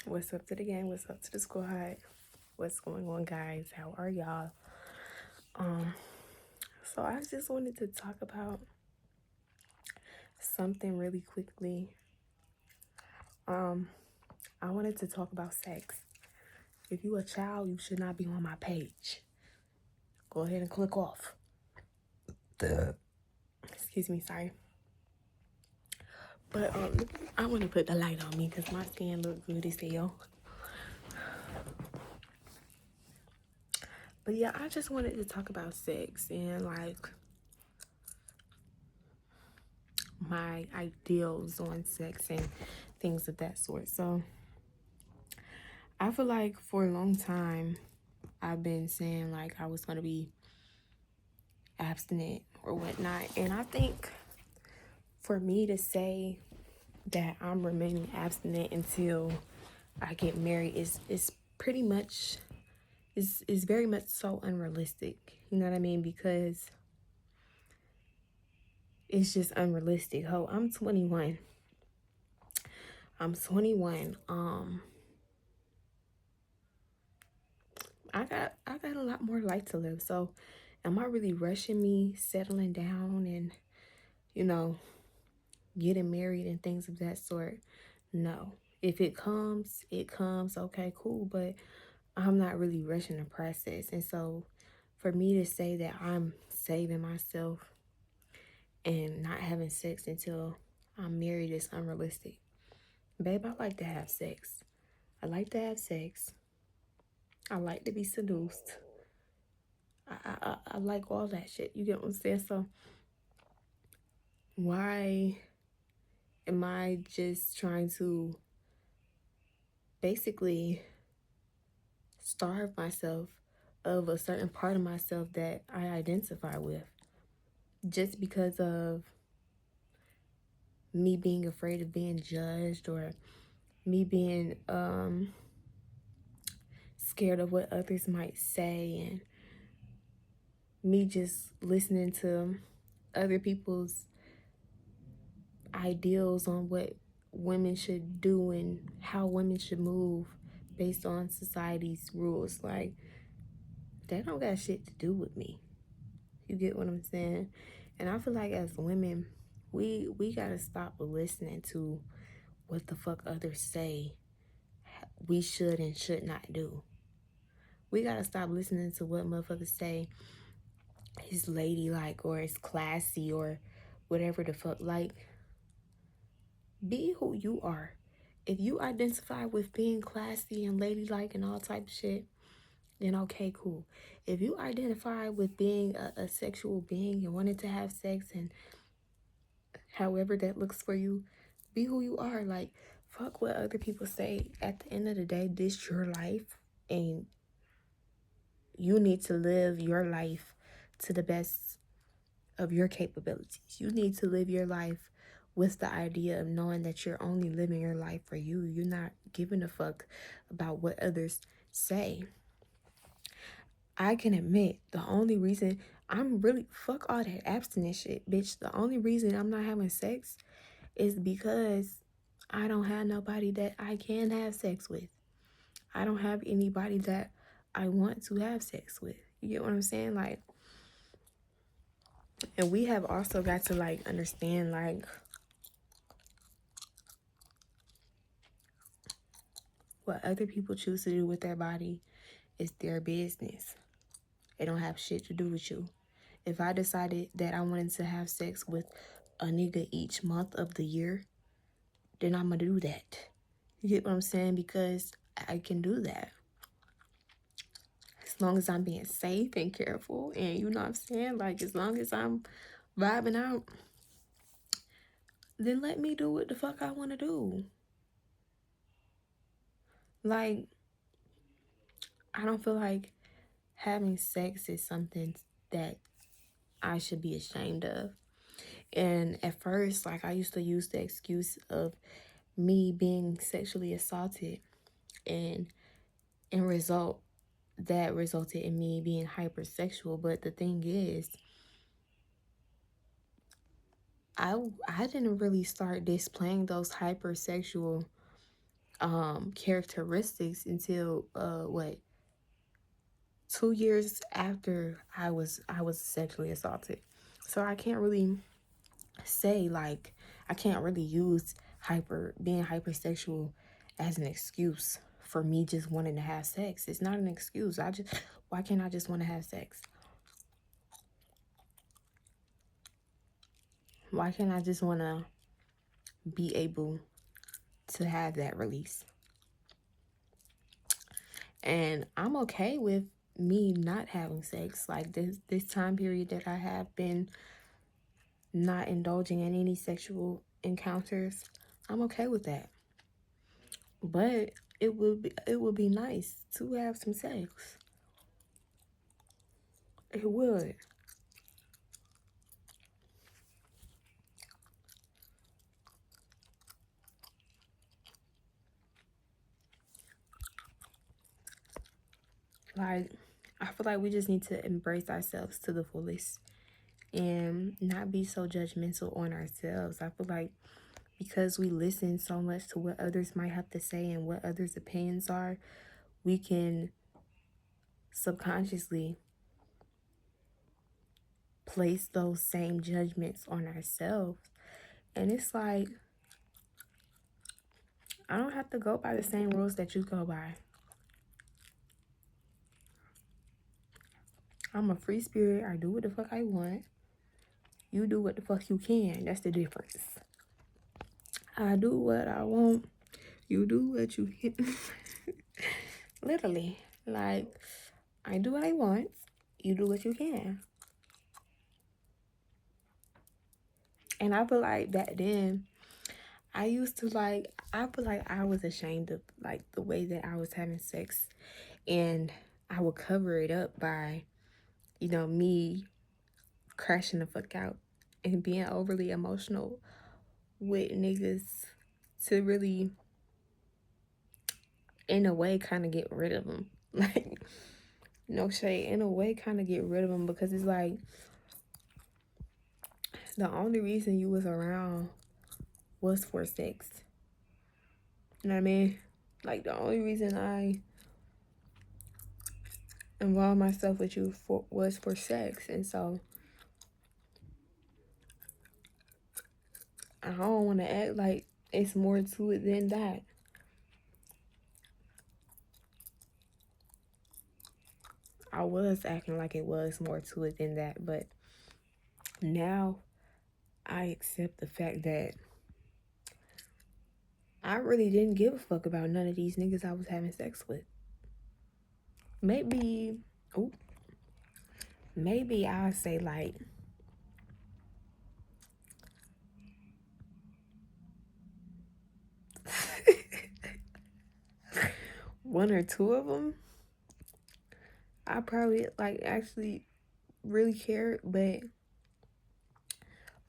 What's up to the gang? What's up to the squad? What's going on, guys? How are y'all? Um, so I just wanted to talk about something really quickly. Um, I wanted to talk about sex. If you a child, you should not be on my page. Go ahead and click off. Excuse me, sorry. But I want to put the light on me because my skin look good as hell. But yeah, I just wanted to talk about sex and like my ideals on sex and things of that sort. So I feel like for a long time I've been saying like I was gonna be abstinent or whatnot. And I think for me to say that I'm remaining abstinent until I get married is pretty much is very much so unrealistic. You know what I mean? Because it's just unrealistic. Ho, I'm 21. I'm 21. I got a lot more life to live. So am I really rushing me settling down and, you know, getting married and things of that sort? No. If it comes, it comes. Okay, cool. But I'm not really rushing the process. And so for me to say that I'm saving myself and not having sex until I'm married is unrealistic. Babe, I like to have sex. I like to have sex. I like to be seduced. I like all that shit. You get what I'm saying? So why am I just trying to basically starve myself of a certain part of myself that I identify with just because of me being afraid of being judged or me being scared of what others might say and me just listening to other people's ideals on what women should do and how women should move based on society's rules. Like, that don't got shit to do with me. You get what I'm saying? And I feel like as women, we gotta stop listening to what the fuck others say we should and should not do. We gotta stop listening to what motherfuckers say is ladylike or is classy or whatever the fuck. Like, be who you are. If you identify with being classy and ladylike and all type of shit, then okay, cool. If you identify with being a sexual being and wanting to have sex and however that looks for you, be who you are. Like, fuck what other people say. At the end of the day, this your life and you need to live your life to the best of your capabilities. You need to live your life with the idea of knowing that you're only living your life for you. You're not giving a fuck about what others say. I can admit the only reason I'm really fuck all that abstinence shit, bitch. The only reason I'm not having sex is because I don't have nobody that I can have sex with. I don't have anybody that I want to have sex with. You get what I'm saying? Like, and we have also got to like understand like what other people choose to do with their body is their business. It don't have shit to do with you. If I decided that I wanted to have sex with a nigga each month of the year, then I'm gonna do that. You get what I'm saying? Because I can do that. As long as I'm being safe and careful and you know what I'm saying? Like, as long as I'm vibing out, then let me do what the fuck I wanna do. Like, I don't feel like having sex is something that I should be ashamed of. And at first, like, I used to use the excuse of me being sexually assaulted, and in result, that resulted in me being hypersexual. But the thing is, I didn't really start displaying those hypersexual characteristics until what, 2 years after I was sexually assaulted. So I can't really say like, I can't really use being hypersexual as an excuse for me just wanting to have sex. It's not an excuse. Why can't I just want to have sex? Why can't I just want to be able to have that release? And I'm okay with me not having sex. Like this time period that I have been not indulging in any sexual encounters, I'm okay with that. But it would be nice to have some sex. It would. Like, I feel like we just need to embrace ourselves to the fullest and not be so judgmental on ourselves. I feel like because we listen so much to what others might have to say and what others' opinions are, we can subconsciously place those same judgments on ourselves. And it's like, I don't have to go by the same rules that you go by. I'm a free spirit. I do what the fuck I want. You do what the fuck you can. That's the difference. I do what I want. You do what you can. Literally. Like, I do what I want. You do what you can. And I feel like back then, I feel like I was ashamed of like the way that I was having sex. And I would cover it up by, me crashing the fuck out and being overly emotional with niggas to really, in a way, kind of get rid of them. Like, no shade, in a way, kind of get rid of them, because it's like the only reason you was around was for sex. You know what I mean? Like, the only reason I involved myself with you was for sex. And so I don't want to act like it's more to it than that. I was acting like it was more to it than that, but now I accept the fact that I really didn't give a fuck about none of these niggas I was having sex with. Maybe, maybe I'll say like one or two of them. I probably like actually really cared, but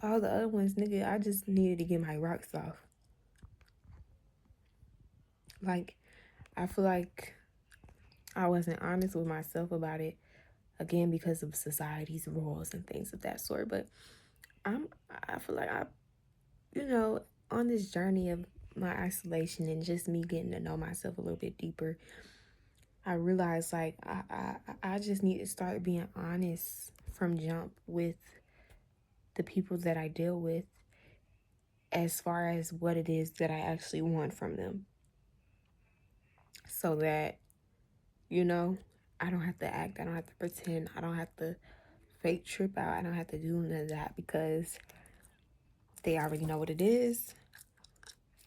all the other ones, nigga, I just needed to get my rocks off. Like, I feel like I wasn't honest with myself about it, again, because of society's rules and things of that sort. But I feel like on this journey of my isolation and just me getting to know myself a little bit deeper, I realized like I just need to start being honest from jump with the people that I deal with, as far as what it is that I actually want from them, so that I don't have to act, I don't have to pretend, I don't have to fake trip out, I don't have to do none of that, because they already know what it is.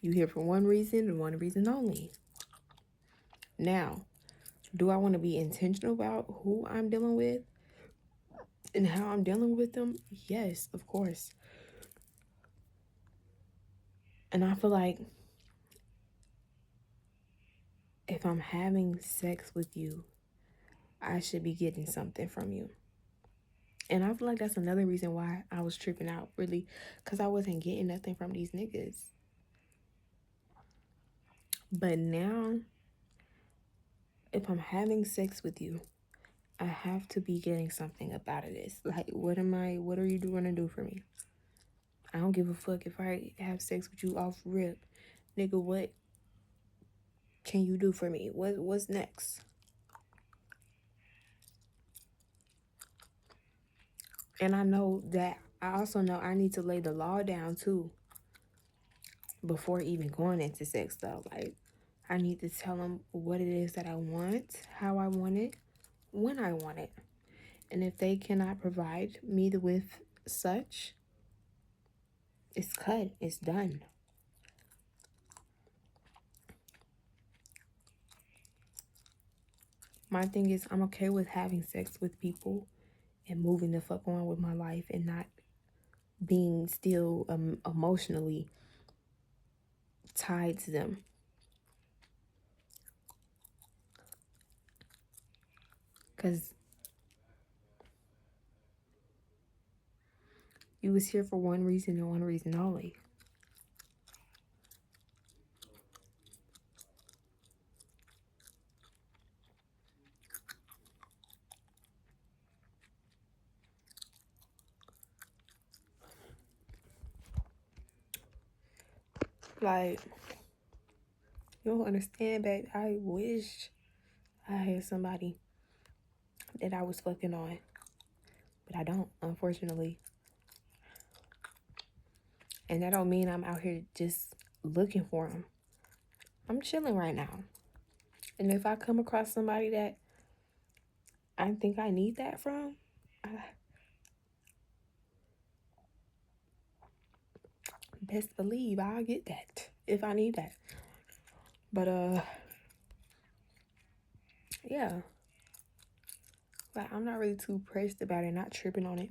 You here for one reason and one reason only. Now, do I want to be intentional about who I'm dealing with and how I'm dealing with them? Yes, of course. And I feel like if I'm having sex with you, I should be getting something from you. And I feel like that's another reason why I was tripping out, really, because I wasn't getting nothing from these niggas. But now, if I'm having sex with you, I have to be getting something up out of this. Like, what are you going to do for me? I don't give a fuck if I have sex with you off rip. Nigga, what can you do for me? What's next? And I also know I need to lay the law down too before even going into sex stuff. Like, I need to tell them what it is that I want, how I want it, when I want it. And if they cannot provide me with such, it's cut, it's done. My thing is, I'm okay with having sex with people and moving the fuck on with my life and not being still emotionally tied to them. Because you was here for one reason and one reason only. Like, you don't understand, babe. I wish I had somebody that I was fucking on. But I don't, unfortunately. And that don't mean I'm out here just looking for them. I'm chilling right now. And if I come across somebody that I think I need that from, best believe I'll get that if I need that. But yeah. Like, I'm not really too pressed about it, not tripping on it.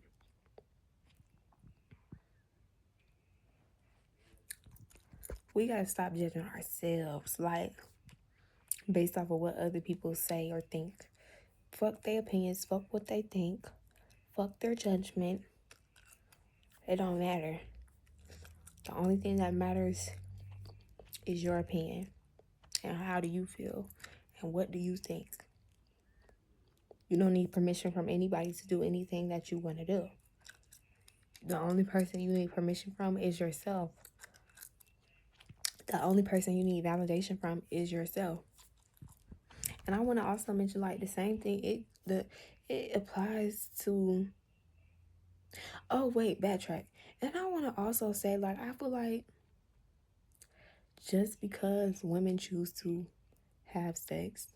We gotta stop judging ourselves, like, based off of what other people say or think. Fuck their opinions, fuck what they think, fuck their judgment. It don't matter. The only thing that matters is your opinion. And how do you feel? And what do you think? You don't need permission from anybody to do anything that you want to do. The only person you need permission from is yourself. The only person you need validation from is yourself. And I want to also mention, like, the same thing. It applies to. Oh wait, backtrack. And I want to also say, like, I feel like just because women choose to have sex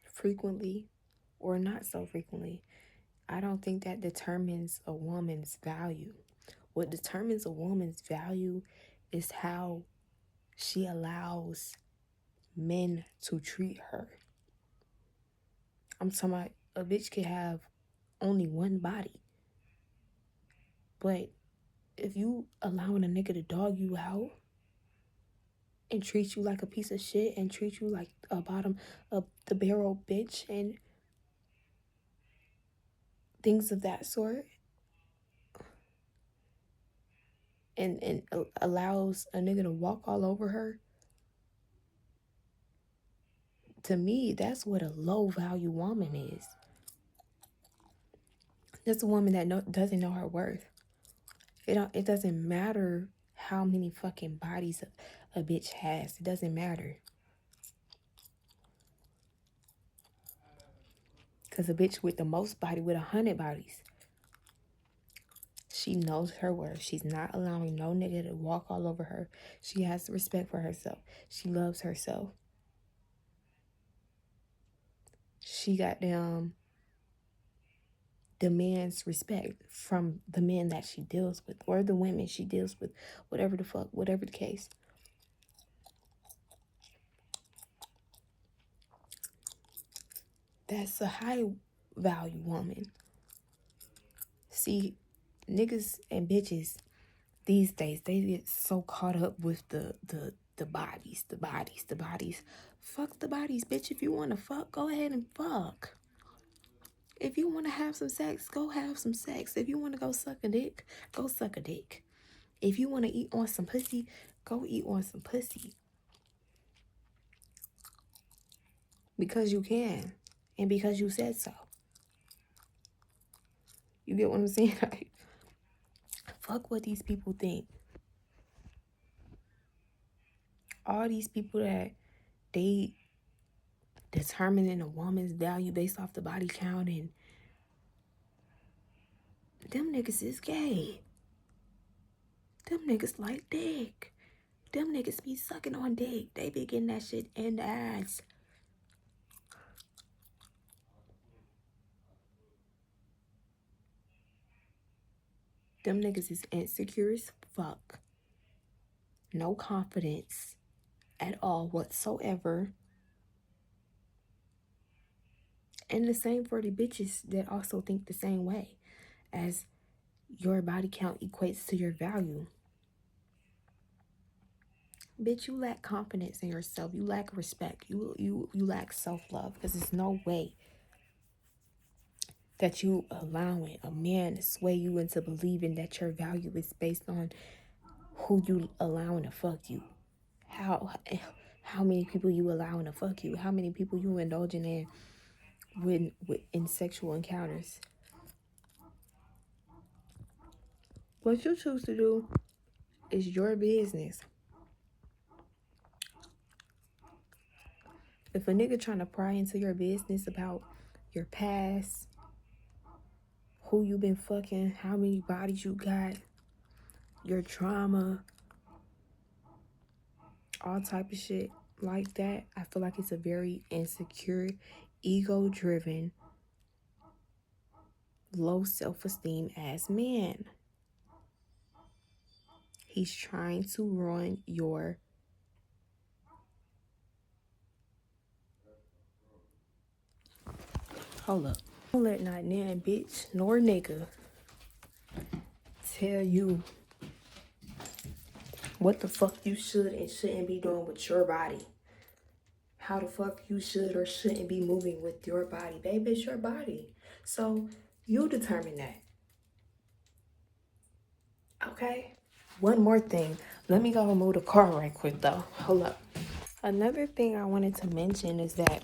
frequently or not so frequently, I don't think that determines a woman's value. What determines a woman's value is how she allows men to treat her. I'm talking about a bitch could have only one body, but if you allowing a nigga to dog you out and treat you like a piece of shit and treat you like a bottom of the barrel bitch and things of that sort, and allows a nigga to walk all over her, to me, that's what a low value woman is. That's a woman that doesn't know her worth. It doesn't matter how many fucking bodies a bitch has. It doesn't matter. Because a bitch with the most body, with 100 bodies, she knows her worth. She's not allowing no nigga to walk all over her. She has respect for herself. She loves herself. She demands respect from the men that she deals with or the women she deals with, whatever the fuck, whatever the case. That's a high value woman. See, niggas and bitches these days, they get so caught up with the bodies, the bodies, the bodies. Fuck the bodies, bitch. If you want to fuck, go ahead and fuck. If you want to have some sex, go have some sex. If you want to go suck a dick, go suck a dick. If you want to eat on some pussy, go eat on some pussy. Because you can. And because you said so. You get what I'm saying? Fuck what these people think. All these people that they determining a woman's value based off the body count, and them niggas is gay. Them niggas like dick. Them niggas be sucking on dick. They be getting that shit in the ass. Them niggas is insecure as fuck. No confidence at all whatsoever. And the same for the bitches that also think the same way, as your body count equates to your value. Bitch, you lack confidence in yourself. You lack respect. You lack self-love, because there's no way that you allowing a man to sway you into believing that your value is based on who you allowing to fuck you. How many people you allowing to fuck you? How many people you indulging in in sexual encounters? What you choose to do is your business. If a nigga trying to pry into your business about your past, who you been fucking, how many bodies you got, your trauma, all type of shit like that, I feel like it's a very insecure, ego-driven, low self-esteem ass man. He's trying to ruin your hold up. Don't let not nan bitch nor nigga tell you what the fuck you should and shouldn't be doing with your body. How the fuck you should or shouldn't be moving with your body. Baby, it's your body. So you determine that. Okay? One more thing. Let me go move the car right quick though. Hold up. Another thing I wanted to mention is that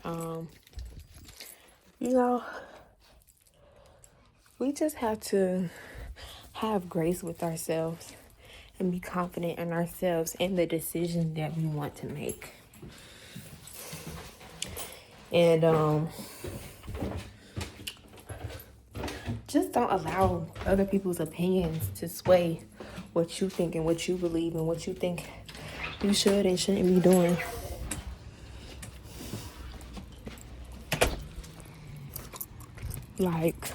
you know, we just have to have grace with ourselves and be confident in ourselves and the decision that we want to make. And just don't allow other people's opinions to sway what you think and what you believe and what you think you should and shouldn't be doing. Like,